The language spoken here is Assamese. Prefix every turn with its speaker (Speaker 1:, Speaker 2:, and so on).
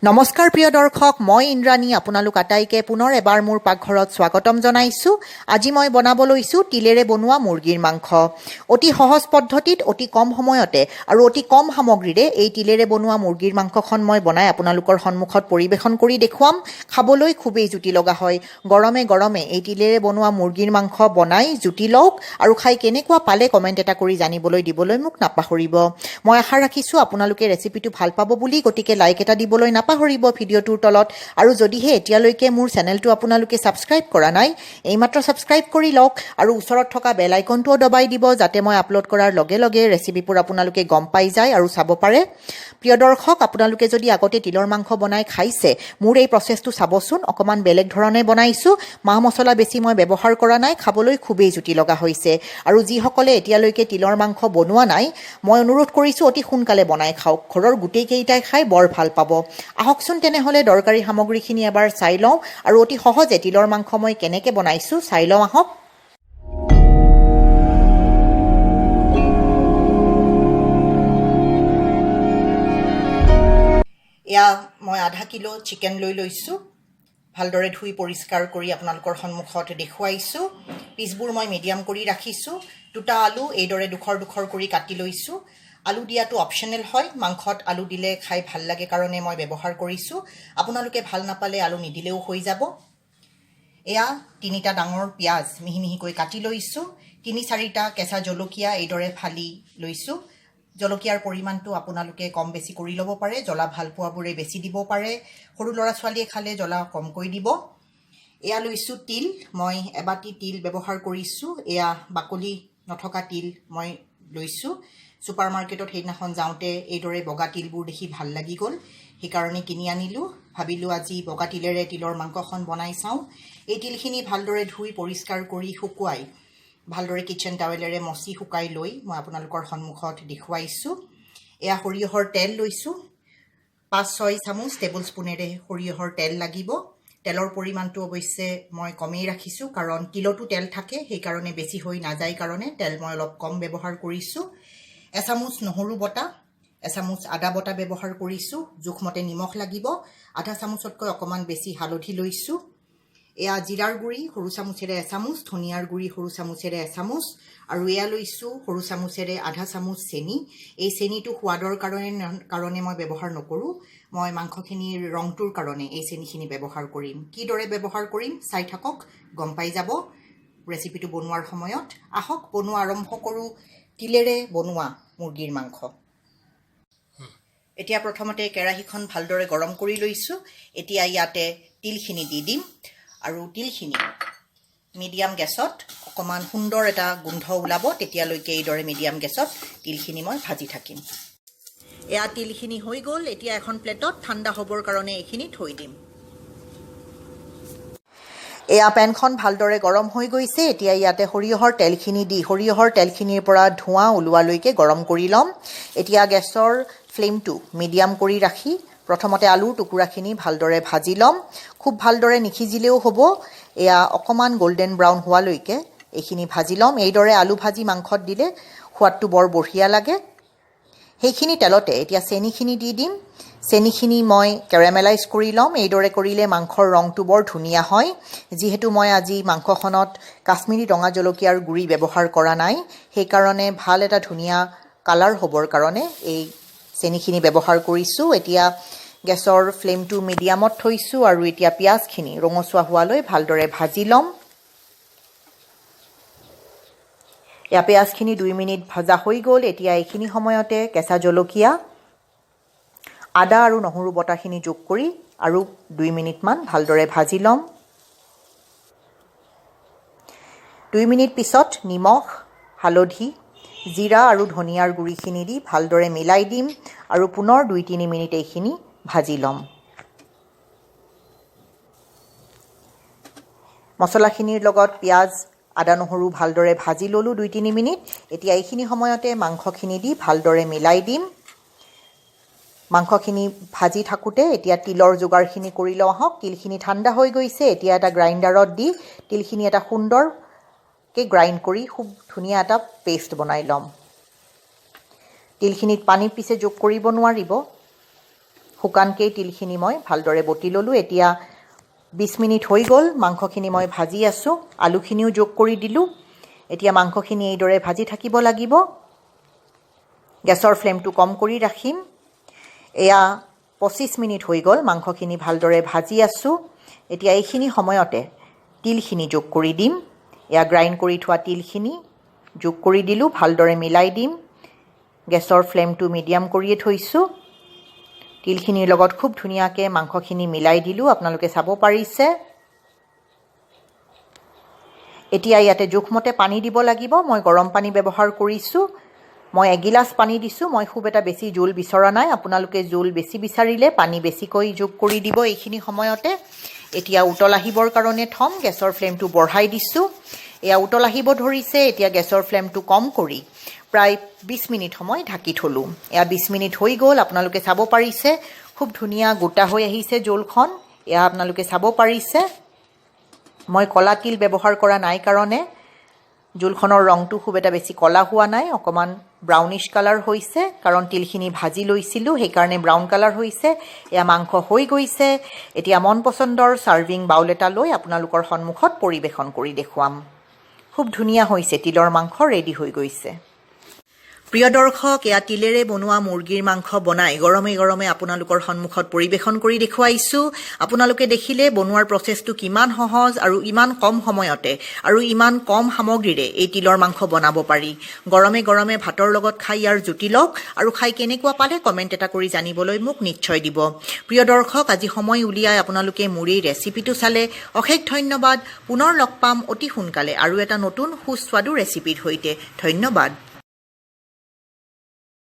Speaker 1: নমস্কাৰ প্ৰিয় দৰ্শক, মই ইন্দ্ৰাণী আপোনালোক আটাইকে পুনৰ এবাৰ মোৰ পাকঘৰত স্বাগতম জনাইছোঁ। আজি মই বনাব লৈছোঁ তিলেৰে বনোৱা মুৰ্গীৰ মাংস। অতি সহজ পদ্ধতিত, অতি কম সময়তে আৰু অতি কম সামগ্ৰীৰে এই তিলেৰে বনোৱা মুৰ্গীৰ মাংসখন মই বনাই আপোনালোকৰ সন্মুখত পৰিৱেশন কৰি দেখুৱাম। খাবলৈ খুবেই জুতি লগা হয়। গৰমে গৰমে এই তিলেৰে বনোৱা মুৰ্গীৰ মাংস বনাই জুতি লওক আৰু খাই কেনেকুৱা পালে কমেণ্ট এটা কৰি দিবলৈ মোক নাপাহৰিব। মই আশা ৰাখিছোঁ আপোনালোকে ৰেচিপিটো ভাল পাব বুলি, গতিকে লাইক এটা দিবলৈ নাপাহৰিব ভিডিঅ'টোৰ তলত। আৰু যদিহে এতিয়ালৈকে মোৰ চেনেলটো আপোনালোকে ছাবস্ক্ৰাইব কৰা নাই, এইমাত্ৰ ছাবস্ক্ৰাইব কৰি লওক আৰু ওচৰত থকা বেল আইকনটোও দবাই দিব, যাতে মই আপলোড কৰাৰ লগে লগে ৰেচিপিবোৰ আপোনালোকে গম পাই যায় আৰু চাব পাৰে। প্ৰিয় দৰ্শক, আপোনালোকে যদি আগতে তিলৰ মাংস বনাই খাইছে, মোৰ এই প্ৰচেছটো চাবচোন। অকণমান বেলেগ ধৰণে বনাইছোঁ। মা মছলা বেছি মই ব্যৱহাৰ কৰা নাই। খাবলৈ খুবেই জুতি লগা হৈছে। আৰু যিসকলে এতিয়ালৈকে তিলৰ মাংস বনোৱা নাই, মই অনুৰোধ কৰিছোঁ অতি সোনকালে বনাই খাওক। ঘৰৰ গোটেইকেইটাই খাই বৰ ভাল পাব। আহকচোন তেনেহ'লে দৰকাৰী সামগ্ৰীখিনি এবাৰ চাই লওঁ আৰু অতি সহজে তিলৰ মাংস মই কেনেকৈ বনাইছোঁ চাই লওঁ আহক। এয়া মই আধা কিলো চিকেন লৈ লৈছোঁ। ভালদৰে ধুই পৰিষ্কাৰ কৰি আপোনালোকৰ সন্মুখত দেখুৱাইছোঁ। পিচবোৰ মই মিডিয়াম কৰি ৰাখিছোঁ। দুটা আলু এইদৰে দুখৰ কৰি কাটি লৈছোঁ। আলু দিয়াটো অপশ্যনেল হয়। মাংসত আলু দিলে খাই ভাল লাগে কাৰণে মই ব্যৱহাৰ কৰিছোঁ। আপোনালোকে ভাল নাপালে আলু নিদিলেও হৈ যাব। এয়া 3টা ডাঙৰ পিঁয়াজ মিহি মিহিকৈ কাটি লৈছোঁ। 3-4টা কেঁচা জলকীয়া এইদৰে ফালি লৈছোঁ। জলকীয়াৰ পৰিমাণটো আপোনালোকে কম বেছি কৰি ল'ব পাৰে। জ্বলা ভাল পোৱাবোৰে বেছি দিব পাৰে। সৰু ল'ৰা ছোৱালীয়ে খালে জ্বলা কমকৈ দিব। এয়া লৈছোঁ তিল। মই এবাটি তিল ব্যৱহাৰ কৰিছোঁ। এয়া বাকলি নথকা তিল মই লৈছোঁ। ছুপাৰ মাৰ্কেটত সেইদিনাখন যাওঁতে এইদৰে বগা তিলবোৰ দেখি ভাল লাগি গ'ল, সেইকাৰণে কিনি আনিলোঁ। ভাবিলোঁ আজি বগা তিলেৰে তিলৰ মাংসখন বনাই চাওঁ। এই তিলখিনি ভালদৰে ধুই পৰিষ্কাৰ কৰি শুকুৱাই ভালদৰে কিটচেন টাৱেলেৰে মচি শুকাই লৈ মই আপোনালোকৰ সন্মুখত দেখুৱাইছোঁ। এয়া সৰিয়হৰ তেল লৈছোঁ। 5-6 চামুচ টেবুল স্পুনেৰে সৰিয়হৰ তেল লাগিব। তেলৰ পৰিমাণটো অৱশ্যে মই কমেই ৰাখিছোঁ, কাৰণ তিলতো তেল থাকে, সেইকাৰণে বেছি হৈ নাযায় কাৰণে তেল মই অলপ কম ব্যৱহাৰ কৰিছোঁ। এচামুচ নহৰু বটা, এচামুচ আদা বটা ব্যৱহাৰ কৰিছোঁ। জোখমতে নিমখ লাগিব। আধা চামুচতকৈ অকণমান বেছি হালধি লৈছোঁ। এয়া জিৰাৰ গুড়ি সৰু চামুচেৰে এচামুচ, ধনিয়াৰ গুড়ি সৰু চামুচেৰে এচামুচ, আৰু এয়া লৈছোঁ সৰু চামুচেৰে আধা চামুচ চেনি। এই চেনিটো সোৱাদৰ কাৰণে মই ব্যৱহাৰ নকৰোঁ। মই মাংসখিনিৰ ৰংটোৰ কাৰণে এই চেনিখিনি ব্যৱহাৰ কৰিম। কিদৰে ব্যৱহাৰ কৰিম চাই থাকক, গম পাই যাব ৰেচিপিটো বনোৱাৰ সময়ত। আহক বনোৱা আৰম্ভ কৰোঁ তিলেৰে বনোৱা মুৰ্গীৰ মাংস। এতিয়া প্ৰথমতে কেৰাহীখন ভালদৰে গৰম কৰি লৈছোঁ। এতিয়া ইয়াতে তিলখিনি দি দিম আৰু তিলখিনি মিডিয়াম গেছত অকণমান সুন্দৰ এটা গোন্ধ ওলাব, তেতিয়ালৈকে এইদৰে মিডিয়াম গেছত তিলখিনি মই ভাজি থাকিম। এয়া তিলখিনি হৈ গ'ল। এতিয়া এখন প্লেটত ঠাণ্ডা হ'বৰ কাৰণে এইখিনি থৈ দিম। এয়া পেনখন ভালদৰে গৰম হৈ গৈছে। এতিয়া ইয়াতে সৰিয়হৰ তেলখিনি দি সৰিয়হৰ তেলখিনিৰ পৰা ধোঁৱা ওলোৱালৈকে গৰম কৰি ল'ম। এতিয়া গেছৰ ফ্লেমটো মিডিয়াম কৰি ৰাখি প্ৰথমতে আলুৰ টুকুৰাখিনি ভালদৰে ভাজি ল'ম। খুব ভালদৰে নিসিজিলেও হ'ব। এয়া অকণমান গল্ডেন ব্ৰাউন হোৱালৈকে এইখিনি ভাজি ল'ম। এইদৰে আলু ভাজি মাংসত দিলে সোৱাদটো বৰ বঢ়িয়া লাগে। সেইখিনি তেলতে এতিয়া চেনিখিনি দি দিম। চেনিখিনি মই কেৰামেলাইজ কৰি ল'ম। এইদৰে কৰিলে মাংসৰ ৰংটো বৰ ধুনীয়া হয়। যিহেতু মই আজি মাংসখনত কাশ্মীৰী ৰঙা জলকীয়াৰ গুড়ি ব্যৱহাৰ কৰা নাই, সেইকাৰণে ভাল এটা ধুনীয়া কালাৰ হ'বৰ কাৰণে এই চেনিখিনি ব্যৱহাৰ কৰিছোঁ। এতিয়া গেছৰ ফ্লেমটো মিডিয়ামত থৈছোঁ আৰু এতিয়া পিঁয়াজখিনি ৰঙচুৱা হোৱালৈ ভালদৰে ভাজি ল'ম। এয়া পিঁয়াজখিনি 2 মিনিট ভজা হৈ গ'ল। এতিয়া এইখিনি সময়তে কেঁচা জলকীয়া, আদা আৰু নহৰু বটাখিনি যোগ কৰি আৰু 2 মিনিটমান ভালদৰে ভাজি ল'ম। 2 মিনিট পিছত নিমখ, হালধি, জিৰা আৰু ধনিয়াৰ গুড়িখিনি দি ভালদৰে মিলাই দিম আৰু পুনৰ 2-3 মিনিট এইখিনি ভাজি ল'ম। মছলাখিনিৰ লগত পিঁয়াজ, আদা নহৰু ভালদৰে ভাজি ল'লোঁ 2-3 মিনিট। এতিয়া এইখিনি সময়তে মাংসখিনি দি ভালদৰে মিলাই দিম। মাংসখিনি ভাজি থাকোঁতে এতিয়া তিলৰ যোগাৰখিনি কৰি লওঁ আহক। তিলখিনি ঠাণ্ডা হৈ গৈছে। এতিয়া এটা গ্ৰাইণ্ডাৰত দি তিলখিনি এটা সুন্দৰকৈ গ্ৰাইণ্ড কৰি খুব ধুনীয়া এটা পেষ্ট বনাই ল'ম। তিলখিনিত পানী পিছে যোগ কৰিব নোৱাৰিব। শুকানকৈ তিলখিনি মই ভালদৰে বটি ল'লোঁ। এতিয়া 20 মিনিট হৈ গ'ল। মাংসখিনি মই ভাজি আছোঁ। আলুখিনিও যোগ কৰি দিলোঁ। এতিয়া মাংসখিনি এইদৰে ভাজি থাকিব লাগিব। গেছৰ ফ্লেমটো কম কৰি ৰাখিম। এয়া 25 মিনিট হৈ গ'ল। মাংসখিনি ভালদৰে ভাজি আছোঁ। এতিয়া এইখিনি সময়তে তিলখিনি যোগ কৰি দিম। এয়া গ্ৰাইণ্ড কৰি থোৱা তিলখিনি যোগ কৰি দিলোঁ। ভালদৰে মিলাই দিম। গেছৰ ফ্লেমটো মিডিয়াম কৰিয়ে থৈছোঁ। তিলখিনিৰ লগত খুব ধুনীয়াকৈ মাংসখিনি মিলাই দিলোঁ। আপোনালোকে চাব পাৰিছে। এতিয়া ইয়াতে জোখমতে পানী দিব লাগিব। মই গৰম পানী ব্যৱহাৰ কৰিছোঁ। মই এগিলাচ পানী দিছোঁ। মই খুব এটা বেছি জোল বিচৰা নাই। আপোনালোকে জোল বেছি বিচাৰিলে পানী বেছিকৈ যোগ কৰি দিব এইখিনি সময়তে। এতিয়া উতল আহিবৰ কাৰণে থ'ম। গেছৰ ফ্লেমটো বঢ়াই দিছোঁ। এয়া উতল আহিব ধৰিছে। এতিয়া গেছৰ ফ্লেমটো কম কৰি প্ৰায় 20 মিনিট সময় ঢাকি থ'লোঁ। এয়া 20 মিনিট হৈ গ'ল। আপোনালোকে চাব পাৰিছে খুব ধুনীয়া গোটা হৈ আহিছে জোলখন। এয়া আপোনালোকে চাব পাৰিছে। মই ক'লা তিল ব্যৱহাৰ কৰা নাই কাৰণে জোলখনৰ ৰংটো খুব এটা বেছি ক'লা হোৱা নাই। অকণমান ব্ৰাউনিছ কালাৰ হৈছে, কাৰণ তিলখিনি ভাজি লৈছিলোঁ, সেইকাৰণে ব্ৰাউন কালাৰ হৈছে। এয়া মাংস হৈ গৈছে। এতিয়া মন পচন্দৰ ছাৰ্ভিং বাউল এটা লৈ আপোনালোকৰ সন্মুখত পৰিৱেশন কৰি দেখুৱাম। খুব ধুনীয়া হৈছে। তিলৰ মাংস ৰেডি হৈ গৈছে। প্ৰিয় দৰ্শক, এয়া তিলেৰে বনোৱা মুৰ্গীৰ মাংস বনাই গৰমে গৰমে আপোনালোকৰ সন্মুখত পৰিৱেশন কৰি দেখুৱাইছোঁ। আপোনালোকে দেখিলে বনোৱাৰ প্ৰচেছটো কিমান সহজ আৰু ইমান কম সময়তে আৰু ইমান কম সামগ্ৰীৰে এই তিলৰ মাংস বনাব পাৰি। গৰমে গৰমে ভাতৰ লগত খাই ইয়াৰ জুতি লওক আৰু খাই কেনেকুৱা পালে কমেণ্ট এটা কৰি জানিবলৈ মোক নিশ্চয় দিব। প্ৰিয় দৰ্শক, আজি সময় উলিয়াই আপোনালোকে মোৰ এই ৰেচিপিটো চালে অশেষ ধন্যবাদ। পুনৰ লগ পাম অতি সোনকালে আৰু এটা নতুন সুস্বাদু ৰেচিপিৰ সৈতে। ধন্যবাদ।